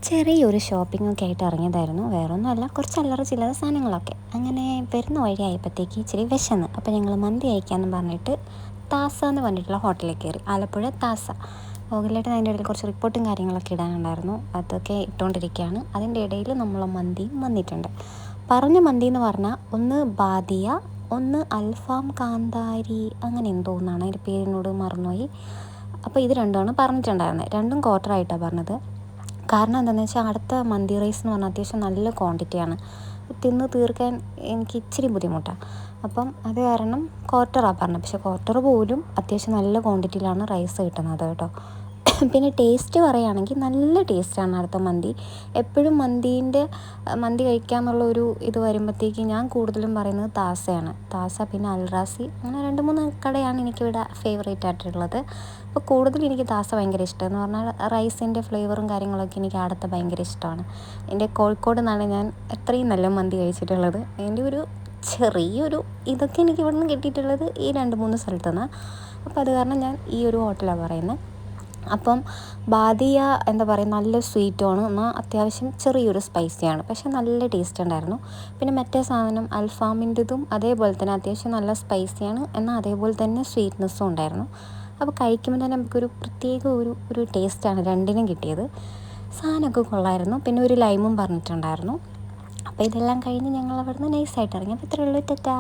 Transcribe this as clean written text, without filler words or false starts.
ചെറിയൊരു ഷോപ്പിങ്ങൊക്കെ ആയിട്ട് ഇറങ്ങിയതായിരുന്നു. വേറൊന്നുമല്ല, കുറച്ച് അല്ലറ ചില്ലറ സാധനങ്ങളൊക്കെ. അങ്ങനെ വരുന്ന വഴി ആയപ്പോഴത്തേക്ക് ഇച്ചിരി വിശന്ന്. അപ്പോൾ ഞങ്ങൾ മന്തി കഴിക്കാമെന്ന് പറഞ്ഞിട്ട് താസ എന്ന് പറഞ്ഞിട്ടുള്ള ഹോട്ടലിൽ കയറി. ആലപ്പുഴ താസ. ഗോകുലേട്ടൻ അതിൻ്റെ ഇടയിൽ കുറച്ച് റിപ്പോർട്ടും കാര്യങ്ങളൊക്കെ ഇടാനുണ്ടായിരുന്നു. അതൊക്കെ ഇട്ടുകൊണ്ടിരിക്കുകയാണ്. അതിൻ്റെ ഇടയിൽ നമ്മൾ മന്തിയും വന്നിട്ടുണ്ട്. പറഞ്ഞ മന്തി എന്ന് പറഞ്ഞാൽ ഒന്ന് ബാദിയ, ഒന്ന് അൽഫാം കാന്താരി, അങ്ങനെ എന്തോ ഒന്നാണ് അതിൻ്റെ പേരിനോട് മറന്നുപോയി. അപ്പോൾ ഇത് രണ്ടുമാണ് പറഞ്ഞിട്ടുണ്ടായിരുന്നത്. രണ്ടും ക്വാർട്ടറായിട്ടാണ് പറഞ്ഞത്. കാരണം എന്താണെന്ന് വെച്ചാൽ അടുത്ത മന്തി റൈസ് എന്ന് പറഞ്ഞാൽ അത്യാവശ്യം നല്ല ക്വാണ്ടിറ്റിയാണ്. തിന്ന് തീർക്കാൻ എനിക്ക് ഇച്ചിരി ബുദ്ധിമുട്ടാണ്. അപ്പം അത് കാരണം ക്വാർട്ടറാണ് പറഞ്ഞത്. പക്ഷേ ക്വാർട്ടർ പോലും അത്യാവശ്യം നല്ല ക്വാണ്ടിറ്റിയിലാണ് റൈസ് കിട്ടുന്നത് കേട്ടോ. പിന്നെ ടേസ്റ്റ് പറയുകയാണെങ്കിൽ നല്ല ടേസ്റ്റാണ് അടുത്ത മന്തി. എപ്പോഴും മന്തി കഴിക്കാമെന്നുള്ള ഒരു ഇത് വരുമ്പോഴത്തേക്ക് ഞാൻ കൂടുതലും പറയുന്നത് താസയാണ്. താസ, പിന്നെ അൽറാസി, അങ്ങനെ 2-3 കടയാണ് എനിക്കിവിടെ ഫേവറേറ്റ് ആയിട്ടുള്ളത്. അപ്പോൾ കൂടുതൽ എനിക്ക് താസ ഭയങ്കര ഇഷ്ടം. എന്ന് പറഞ്ഞാൽ റൈസിൻ്റെ ഫ്ലേവറും കാര്യങ്ങളൊക്കെ എനിക്ക് അവിടുത്തെ ഭയങ്കര ഇഷ്ടമാണ്. എൻ്റെ കോഴിക്കോട് നിന്നാണ് ഞാൻ അത്രയും നല്ല മന്തി കഴിച്ചിട്ടുള്ളത്. എൻ്റെ ഒരു ചെറിയൊരു ഇതൊക്കെ എനിക്ക് ഇവിടെ നിന്ന് കിട്ടിയിട്ടുള്ളത് ഈ 2-3 സ്ഥലത്തു നിന്ന്. അപ്പോൾ അത് കാരണം ഞാൻ ഈ ഒരു ഹോട്ടലാണ് പറയുന്നത്. അപ്പം ബാദിയ എന്താ പറയുക, നല്ല സ്വീറ്റുമാണ്, എന്നാൽ അത്യാവശ്യം ചെറിയൊരു സ്പൈസിയാണ്, പക്ഷേ നല്ല ടേസ്റ്റ് ഉണ്ടായിരുന്നു. പിന്നെ മറ്റേ സാധനം അൽഫാമിൻ്റെതും അതേപോലെ തന്നെ അത്യാവശ്യം നല്ല സ്പൈസിയാണ്, എന്നാൽ അതേപോലെ തന്നെ സ്വീറ്റ്നെസ്സും ഉണ്ടായിരുന്നു. അപ്പോൾ കഴിക്കുമ്പോൾ തന്നെ നമുക്കൊരു പ്രത്യേക ഒരു ടേസ്റ്റാണ് രണ്ടിനും കിട്ടിയത്. സാധനമൊക്കെ കൊള്ളായിരുന്നു. പിന്നെ ഒരു ലൈമും പറഞ്ഞിട്ടുണ്ടായിരുന്നു. അപ്പോൾ ഇതെല്ലാം കഴിഞ്ഞ് ഞങ്ങൾ അവിടെ നിന്ന് നൈസായിട്ട് ഇറങ്ങി. അപ്പോൾ ഇത്രയേ ഉള്ളൂ. ടാറ്റാ.